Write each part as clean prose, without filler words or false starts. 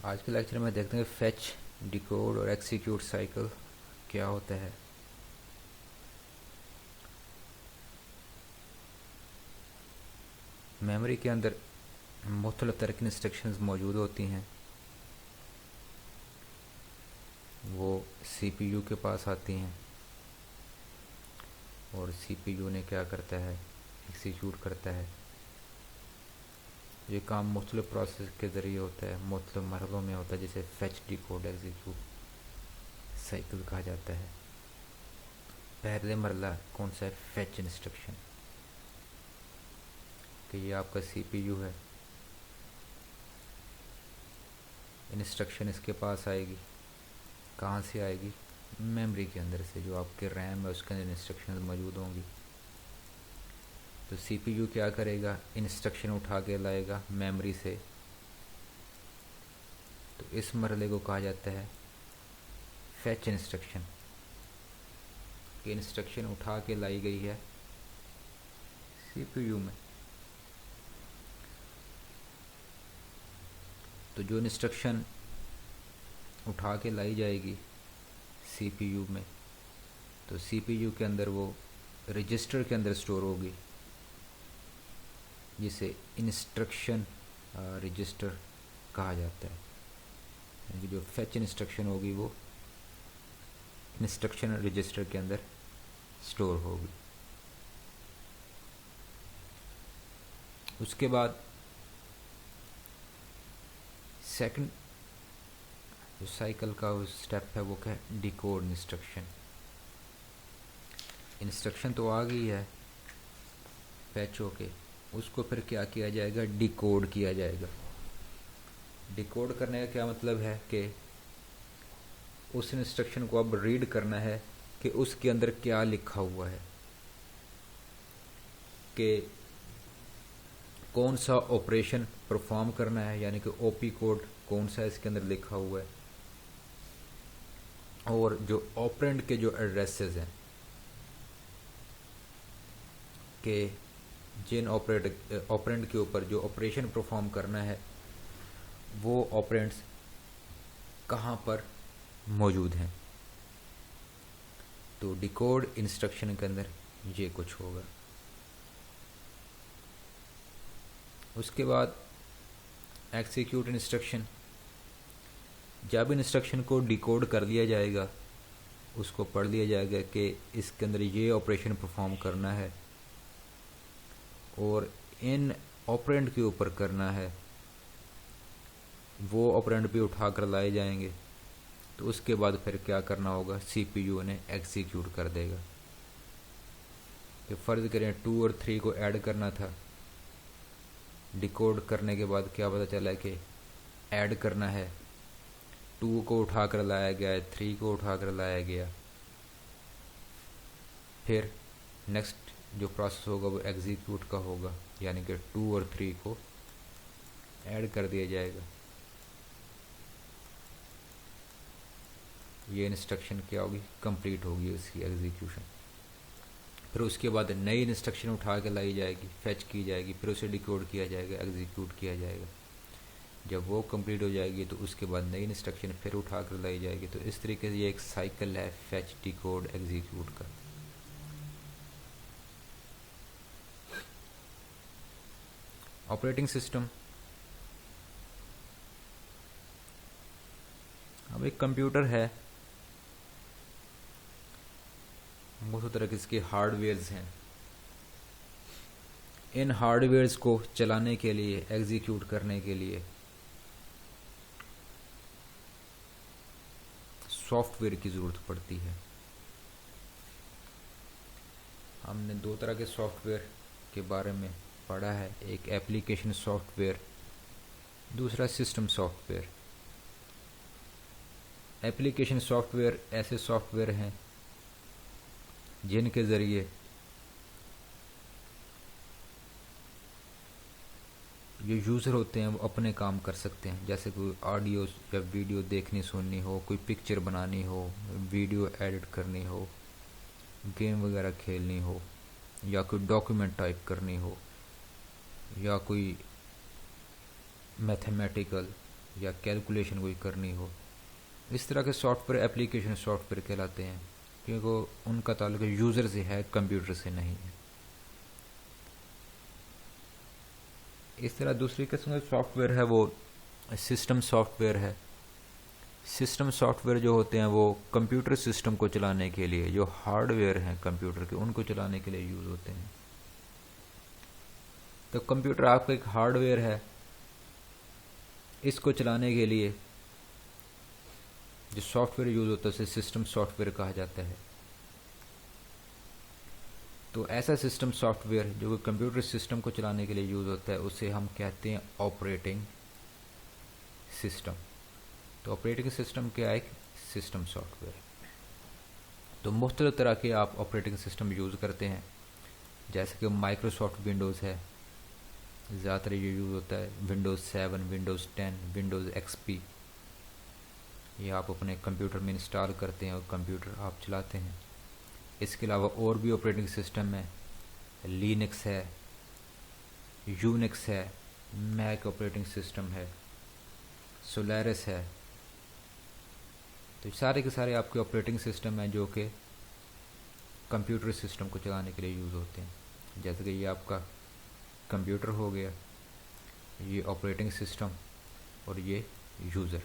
आज के लेक्चर में देखते हैं फैच, डिकोड और एक्सिक्यूट साइकिल क्या होता है। मेमोरी के अंदर मुख्तलिफ तरह की इंस्ट्रक्शंस मौजूद होती हैं। वो सीपीयू के पास आती हैं और सीपीयू ने क्या करता है, एक्सिक्यूट करता है। ये काम मुख्तलिफ प्रोसेस के ज़रिए होता है, मुख्तलिफ मरहलों में होता है, जिसे फैच, डिकोड, एक्सिक्यूट साइकिल कहा जाता है। पहले मरला कौन सा है? Fetch instruction. कि ये आपका सीपीयू है, इंस्ट्रक्शन इसके पास आएगी। कहाँ से आएगी? मेमोरी के अंदर से, जो आपके रैम है उसके अंदर इंस्ट्रक्शन मौजूद होंगी। तो सीपीयू क्या करेगा? इंस्ट्रक्शन उठा के लाएगा मेमोरी से। तो इस मरहले को कहा जाता है फैच इंस्ट्रक्शन। कि इंस्ट्रक्शन उठा के लाई गई है सीपीयू में। तो जो इंस्ट्रक्शन उठा के लाई जाएगी सीपीयू में, तो सीपीयू के अंदर वो रजिस्टर के अंदर स्टोर होगी, जिसे इंस्ट्रक्शन रजिस्टर कहा जाता है। यानी जो फैच इंस्ट्रक्शन होगी वो इंस्ट्रक्शन रजिस्टर के अंदर स्टोर होगी। उसके बाद सेकंड जो साइकिल का स्टेप है वो क्या है? Decode instruction. इंस्ट्रक्शन तो आ गई है फैच होके, उसको फिर क्या किया जाएगा? डिकोड किया जाएगा। डिकोड करने का क्या मतलब है कि उस इंस्ट्रक्शन को अब रीड करना है कि उसके अंदर क्या लिखा हुआ है, कि कौन सा ऑपरेशन परफॉर्म करना है, यानी कि ओपी कोड कौन सा इसके अंदर लिखा हुआ है, और जो ऑपरेंड के जो एड्रेसेस हैं कि जिन ऑपरेंड के ऊपर जो ऑपरेशन परफॉर्म करना है वो ऑपरेंड्स कहाँ पर मौजूद हैं। तो डिकोड इंस्ट्रक्शन के अंदर ये कुछ होगा। उसके बाद एक्सिक्यूट इंस्ट्रक्शन। जब इंस्ट्रक्शन को डिकोड कर लिया जाएगा, उसको पढ़ लिया जाएगा कि इसके अंदर ये ऑपरेशन परफॉर्म करना है और इन ऑपरेंड के ऊपर करना है, वो ऑपरेंड भी उठा कर लाए जाएंगे। तो उसके बाद फिर क्या करना होगा? सीपीयू ने एग्जीक्यूट कर देगा। कि फ़र्ज़ करें 2 और 3 को ऐड करना था, डिकोड करने के बाद क्या पता चला कि ऐड करना है, 2 को उठा कर लाया गया है, 3 को उठा कर लाया गया। फिर नेक्स्ट जो प्रोसेस होगा वो एग्जीक्यूट का होगा, यानी कि 2 और 3 को ऐड कर दिया जाएगा। ये इंस्ट्रक्शन क्या होगी? कंप्लीट होगी उसकी एग्जीक्यूशन। फिर उसके बाद नई इंस्ट्रक्शन उठा के लाई जाएगी, फैच की जाएगी, फिर उसे डिकोड किया जाएगा, एग्जीक्यूट किया जाएगा। जब वो कंप्लीट हो जाएगी तो उसके बाद नई इंस्ट्रक्शन फिर उठा कर लाई जाएगी। तो इस तरीके से ये एक साइकिल है फैच, डिकोड, एग्जीक्यूट का। Operating system. अब एक कंप्यूटर है, बहुत तरह के इसके हार्डवेयर्स हैं। इन हार्डवेयर्स को चलाने के लिए, एग्जीक्यूट करने के लिए सॉफ्टवेयर की ज़रूरत पड़ती है। हमने 2 तरह के सॉफ्टवेयर के बारे में पढ़ा है, एक एप्लीकेशन सॉफ्टवेयर, दूसरा सिस्टम सॉफ्टवेयर। एप्लीकेशन सॉफ्टवेयर ऐसे सॉफ्टवेयर हैं जिनके ज़रिए जो यूज़र होते हैं वो अपने काम कर सकते हैं। जैसे कोई ऑडियो या वीडियो देखनी सुननी हो, कोई पिक्चर बनानी हो, वीडियो एडिट करनी हो, गेम वगैरह खेलनी हो, या कोई डॉक्यूमेंट टाइप करनी हो, या कोई मैथमेटिकल या कैलकुलेशन कोई करनी हो, इस तरह के सॉफ्टवेयर एप्लीकेशन सॉफ्टवेयर कहलाते हैं, क्योंकि उनका ताल्लुक यूज़र से है, कंप्यूटर से नहीं है। इस तरह दूसरी किस्म का सॉफ्टवेयर है वो सिस्टम सॉफ्टवेयर है। सिस्टम सॉफ्टवेयर जो होते हैं वो कंप्यूटर सिस्टम को चलाने के लिए, जो हार्डवेयर हैं कंप्यूटर के, उनको चलाने के लिए यूज़ होते हैं। तो कंप्यूटर आपका एक हार्डवेयर है, इसको चलाने के लिए जो सॉफ्टवेयर यूज़ होता है उसे सिस्टम सॉफ्टवेयर कहा जाता है। तो ऐसा सिस्टम सॉफ्टवेयर जो कंप्यूटर सिस्टम को चलाने के लिए यूज़ होता है उसे हम कहते हैं ऑपरेटिंग सिस्टम। तो ऑपरेटिंग सिस्टम क्या है? एक सिस्टम सॉफ्टवेयर। तो मुख्तलिफ तरह के आप ऑपरेटिंग सिस्टम यूज़ करते हैं, जैसे कि माइक्रोसॉफ्ट विंडोज़ है, ज़्यादातर ये यूज़ होता है, विंडोज़ 7, विंडोज़ 10, विंडोज़ XP, ये आप अपने कंप्यूटर में इंस्टॉल करते हैं और कंप्यूटर आप चलाते हैं। इसके अलावा और भी ऑपरेटिंग सिस्टम है, लिनक्स है, यूनिक्स है, मैक ऑपरेटिंग सिस्टम है, सोलारिस है। तो सारे के सारे आपके ऑपरेटिंग सिस्टम हैं जो कि कंप्यूटर सिस्टम को चलाने के लिए यूज़ होते हैं। जैसे कि ये आपका कंप्यूटर हो गया, ये ऑपरेटिंग सिस्टम, और ये यूज़र,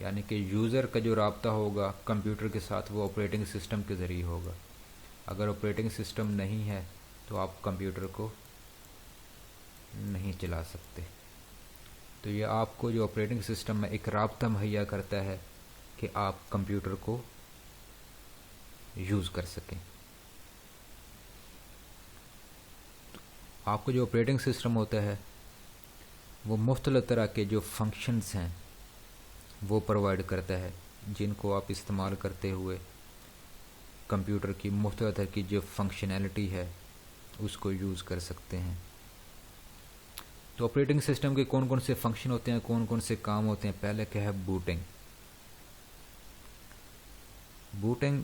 यानी कि यूज़र का जो राब्ता होगा कंप्यूटर के साथ वो ऑपरेटिंग सिस्टम के ज़रिए होगा। अगर ऑपरेटिंग सिस्टम नहीं है तो आप कंप्यूटर को नहीं चला सकते। तो ये आपको जो ऑपरेटिंग सिस्टम में एक राब्ता मुहैया करता है कि आप कंप्यूटर को यूज़ कर सकें। आपको जो ऑपरेटिंग सिस्टम होता है वो मुख्तलिफ तरह के जो फंक्शंस हैं वो प्रोवाइड करता है, जिनको आप इस्तेमाल करते हुए कंप्यूटर की मुख्तलिफ तरह की जो फंक्शनैलिटी है उसको यूज़ कर सकते हैं। तो ऑपरेटिंग सिस्टम के कौन कौन से फंक्शन होते हैं, कौन कौन से काम होते हैं? पहले क्या है? बूटिंग। बूटिंग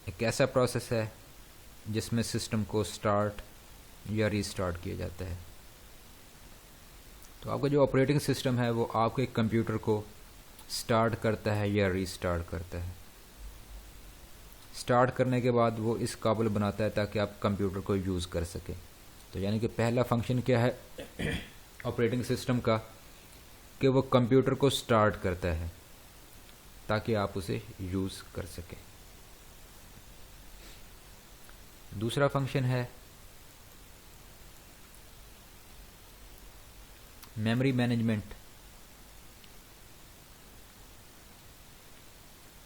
एक ऐसा प्रोसेस है जिसमें सिस्टम को स्टार्ट या रीस्टार्ट किया जाता है। तो आपका जो ऑपरेटिंग सिस्टम है वो आपके कंप्यूटर को स्टार्ट करता है या रीस्टार्ट करता है। स्टार्ट करने के बाद वो इस काबिल बनाता है ताकि आप कंप्यूटर को यूज़ कर सकें। तो यानी कि पहला फंक्शन क्या है ऑपरेटिंग सिस्टम का, कि वो कंप्यूटर को स्टार्ट करता है ताकि आप उसे यूज़ कर सकें। दूसरा फंक्शन है मेमोरी मैनेजमेंट,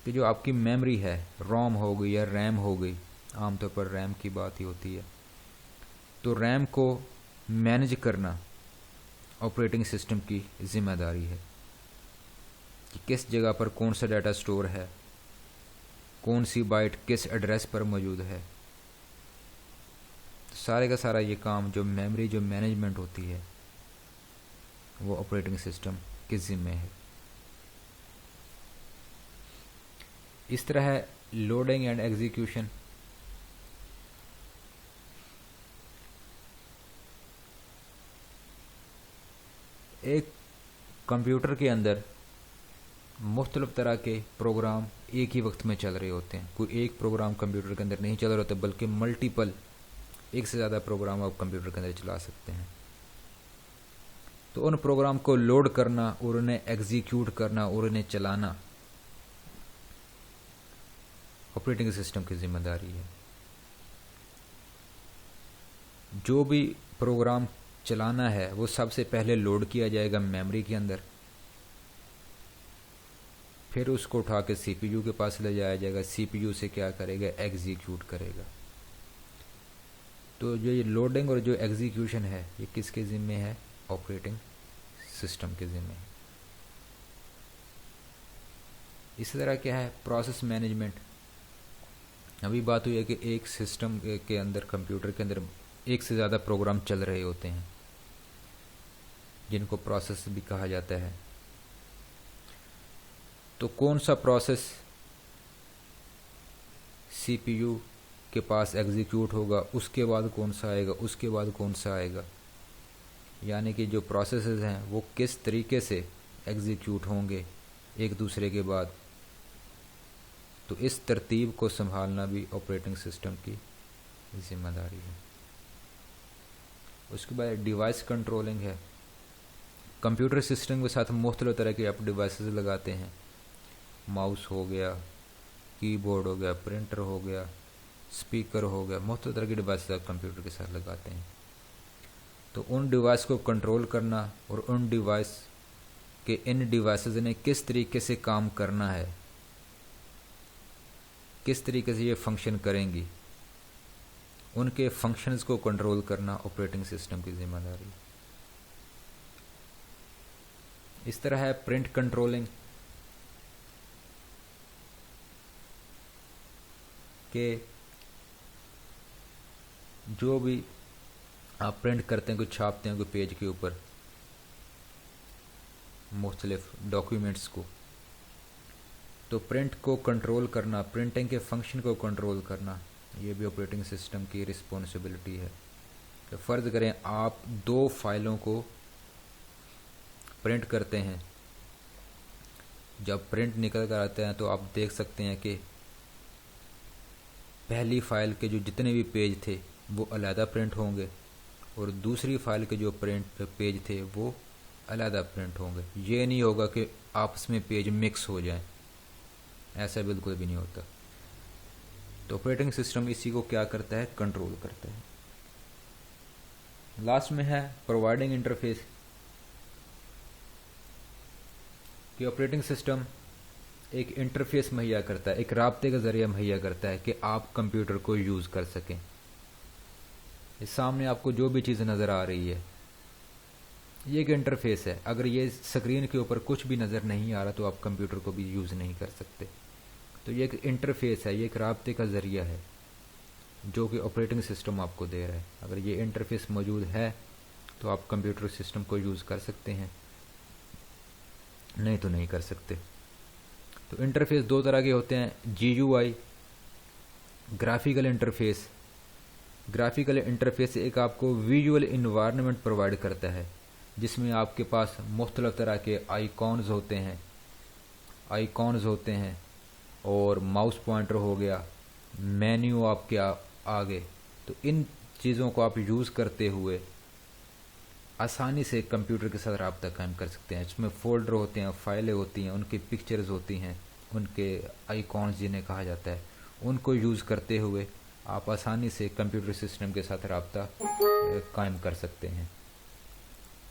कि जो आपकी मेमोरी है, रोम हो गई या रैम हो गई, आमतौर पर रैम की बात ही होती है, तो रैम को मैनेज करना ऑपरेटिंग सिस्टम की जिम्मेदारी है कि किस जगह पर कौन सा डाटा स्टोर है, कौन सी बाइट किस एड्रेस पर मौजूद है। तो सारे का सारा ये काम जो मेमोरी जो मैनेजमेंट होती है वो ऑपरेटिंग सिस्टम के ज़िम्मे है। इस तरह है लोडिंग एंड एग्जीक्यूशन। एक कंप्यूटर के अंदर मुख्तलिफ तरह के प्रोग्राम एक ही वक्त में चल रहे होते हैं। कोई एक प्रोग्राम कंप्यूटर के अंदर नहीं चल रहा होता, बल्कि मल्टीपल, एक से ज़्यादा प्रोग्राम आप कंप्यूटर के अंदर चला सकते हैं। तो उन प्रोग्राम को लोड करना और उन्हें एग्जीक्यूट करना और उन्हें चलाना ऑपरेटिंग सिस्टम की जिम्मेदारी है। जो भी प्रोग्राम चलाना है वो सबसे पहले लोड किया जाएगा मेमोरी के अंदर, फिर उसको उठा के सीपीयू के पास ले जाया जाएगा, सीपीयू से क्या करेगा? एग्जीक्यूट करेगा। तो जो ये लोडिंग और जो एग्जीक्यूशन है ये किसके ज़िम्मे है? ऑपरेटिंग सिस्टम के ज़िम्मे है। इसी तरह क्या है? Process management. अभी बात हुई है कि एक सिस्टम के अंदर, कंप्यूटर के अंदर एक से ज़्यादा प्रोग्राम चल रहे होते हैं जिनको प्रोसेस भी कहा जाता है। तो कौन सा प्रोसेस सीपीयू के पास एग्जीक्यूट होगा, उसके बाद कौन सा आएगा, उसके बाद कौन सा आएगा, यानी कि जो प्रोसेसेस हैं वो किस तरीके से एग्जीक्यूट होंगे एक दूसरे के बाद। तो इस तरतीब को संभालना भी ऑपरेटिंग सिस्टम की जिम्मेदारी है। उसके बाद डिवाइस कंट्रोलिंग है। कंप्यूटर सिस्टम के साथ मुख्तलिफ तरह के आप डिवाइसेस लगाते हैं, माउस हो गया, कीबोर्ड हो गया, प्रिंटर हो गया, स्पीकर हो गया, मुख्तलिफ तरह के डिवाइसेस आप कंप्यूटर के साथ लगाते हैं। तो उन डिवाइस को कंट्रोल करना और उन डिवाइस के इन डिवाइसेस ने किस तरीके से काम करना है, किस तरीके से ये फंक्शन करेंगी, उनके फंक्शंस को कंट्रोल करना ऑपरेटिंग सिस्टम की जिम्मेदारी। इस तरह है प्रिंट कंट्रोलिंग के जो भी आप प्रिंट करते हैं, कुछ छापते हैं कोई पेज के ऊपर मुख्तलिफ डॉक्यूमेंट्स को, तो प्रिंट को कंट्रोल करना, प्रिंटिंग के फंक्शन को कंट्रोल करना, ये भी ऑपरेटिंग सिस्टम की रिस्पॉन्सिबिलिटी है। तो फ़र्ज़ करें आप 2 फाइलों को प्रिंट करते हैं, जब प्रिंट निकल कर आते हैं तो आप देख सकते हैं कि पहली फ़ाइल के जो जितने भी पेज थे वो अलहदा प्रिंट होंगे और दूसरी फ़ाइल के जो पेज थे वो अलहदा प्रिंट होंगे। ये नहीं होगा कि आपस में पेज मिक्स हो जाएं, ऐसा बिल्कुल भी नहीं होता। तो ऑपरेटिंग सिस्टम इसी को क्या करता है, कंट्रोल करता है। लास्ट में है प्रोवाइडिंग इंटरफेस, कि ऑपरेटिंग सिस्टम एक इंटरफेस मुहैया करता है, एक राब्ते का जरिया मुहैया करता है कि आप कंप्यूटर को यूज़ कर सकें। इस सामने आपको जो भी चीज़ नज़र आ रही है ये एक इंटरफेस है। अगर ये स्क्रीन के ऊपर कुछ भी नज़र नहीं आ रहा तो आप कंप्यूटर को भी यूज़ नहीं कर सकते। तो ये एक इंटरफेस है, ये एक राब्ते का ज़रिया है जो कि ऑपरेटिंग सिस्टम आपको दे रहा है। अगर ये इंटरफेस मौजूद है तो आप कंप्यूटर सिस्टम को यूज़ कर सकते हैं, नहीं तो नहीं कर सकते। तो इंटरफेस 2 तरह के होते हैं, GUI graphical interface. Graphical interface एक आपको विजुअल इन्वायरमेंट प्रोवाइड करता है जिसमें आपके पास मुख्तलिफ तरह के आइकॉन्स होते हैं और माउस पॉइंटर हो गया, मेन्यू आपके आगे। तो इन चीज़ों को आप यूज़ करते हुए आसानी से कंप्यूटर के साथ रब्ता कायम कर सकते हैं। इसमें फोल्डर होते हैं, फाइलें होती हैं, उनकी पिक्चर्स होती हैं, उनके आइकॉन्स जिन्हें कहा जाता है, उनको यूज़ करते हुए आप आसानी से कंप्यूटर सिस्टम के साथ रब्ता कायम कर सकते हैं।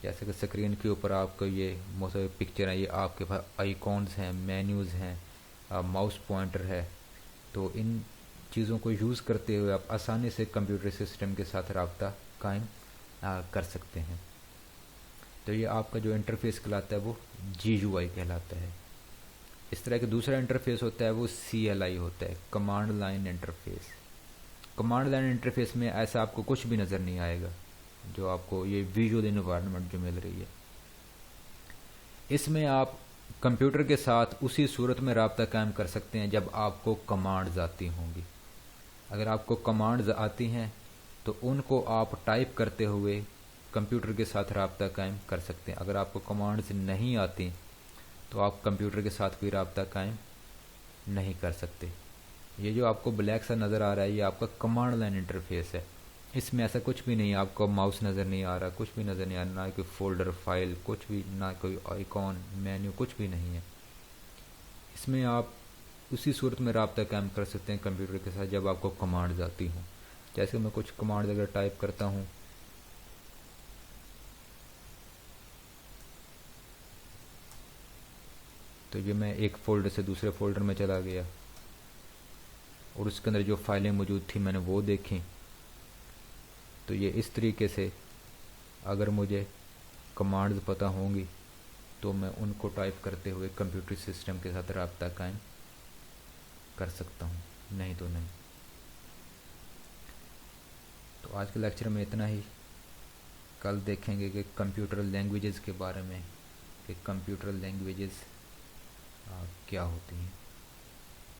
जैसे कि स्क्रीन के ऊपर आपको ये मुख्तलिफ पिक्चर है, ये आपके पास आइकॉन्स हैं, मेन्यूज़ हैं, माउस पॉइंटर है। तो इन चीज़ों को यूज़ करते हुए आप आसानी से कंप्यूटर सिस्टम के साथ रब्ता कायम कर सकते हैं। तो ये आपका जो इंटरफेस कहलाता है वो GUI कहलाता है। इस तरह का दूसरा इंटरफेस होता है वो CLI होता है, command line interface. Command line interface में ऐसा आपको कुछ भी नज़र नहीं आएगा जो आपको ये विजुअल इन्वायरमेंट जो मिल रही है। इसमें आप कंप्यूटर के साथ उसी सूरत में रब्ता कायम कर सकते हैं जब आपको कमांड्स आती होंगी। अगर आपको कमांड्स आती हैं तो उनको आप टाइप करते हुए कंप्यूटर के साथ रब्ता कायम कर सकते हैं। अगर आपको कमांड्स नहीं आती तो आप कंप्यूटर के साथ भी रब्ता कायम नहीं कर सकते। ये जो आपको ब्लैक सा नज़र आ रहा है ये आपका कमांड लाइन इंटरफेस है। इसमें ऐसा कुछ भी नहीं है, आपको माउस नज़र नहीं आ रहा, कुछ भी नज़र नहीं आ रहा, ना कोई फोल्डर फाइल कुछ भी, ना कोई आइकॉन मेन्यू कुछ भी नहीं है। इसमें आप उसी सूरत में रब्ता कायम कर सकते हैं कंप्यूटर के साथ जब आपको कमांड्स आती हों। जैसे मैं कुछ कमांड अगर टाइप करता हूँ तो ये मैं एक फ़ोल्डर से दूसरे फ़ोल्डर में चला गया और उसके अंदर जो फाइलें मौजूद थी मैंने वो देखी। तो ये इस तरीके से अगर मुझे कमांड्स पता होंगी तो मैं उनको टाइप करते हुए कंप्यूटर सिस्टम के साथ रब्ता कायम कर सकता हूँ, नहीं तो नहीं। तो आज के लेक्चर में इतना ही। कल देखेंगे कि कंप्यूटर लैंग्वेजेस के बारे में कि कंप्यूटर लैंग्वेजेस क्या होती हैं।